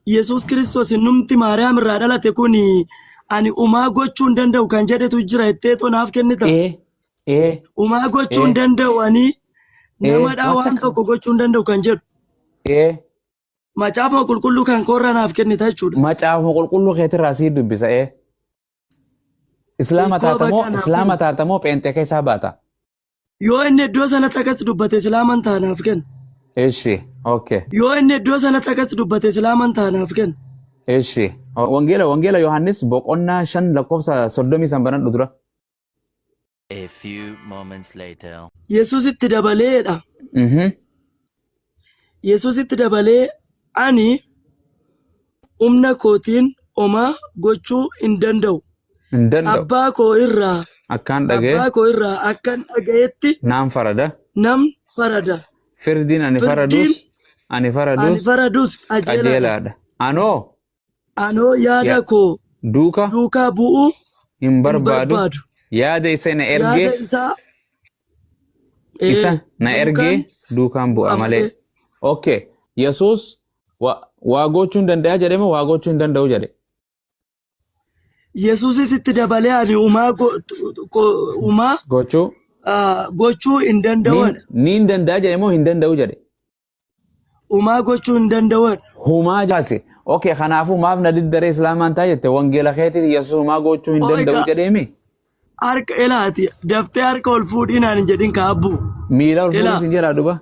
Yesuus Kiristoos numti Maariyaam irraa dhalate kun ani umaa gochuu hin danda'u kan jedhetu jira jetteetoo naaf kennita. Umaa gochuu hin danda'u ani namadhaa waan tokko gochuu hin danda'u kan jedhu. Macaafa qulqulluu kan korra naaf kennita jechuudha. Macaafa qulqulluu keetirraa sii dubbisa. Islaama taatamoo pheenxee keessaa baata. Yoo inni iddoo sanatti akkas dubbate islaaman taanaaf kenna. Eshi, okay. Yoo inni iddoo sanatti akkas dubbate islaaman taanaaf kenna. Eshi, wangeela Yohaannis boqonnaa 5 lakkoofsa 30 banadhu dura. A few moments later. Yesuus itti dabaleedha. Yesuus itti dabalee ani humna kootiin homaa gochuu hin danda'u. Abbaa koo irraa akkan dhagayetti nam farada. Firdiin ani faradus qajeelaadha. Anoo yaada koo duukaa bu'uu hin barbaadu. Yaada isa na ergee duukaan bu'a malee. Okay. Yesuus waa gochuu hin danda'a jedhee moo waa gochuu hin danda'u jedhe? Yesuus itti dabalee ani umaa gochuu hin danda'uudha. Ni hin danda'a jedhe moo hin danda'u jedhe? Umaa gochuu hin danda'uudha. Humaa jaase. Okay, kanaafuu maaf na diddaree islaamaan ta'a jette wangeela keetiin Yesuus umaa gochuu hin danda'u jedheemi? Harka ilaati daftee harka ol fuudhinaan hin jedhin kaabbu. Miila ol fuudhin sin jedhaa duba.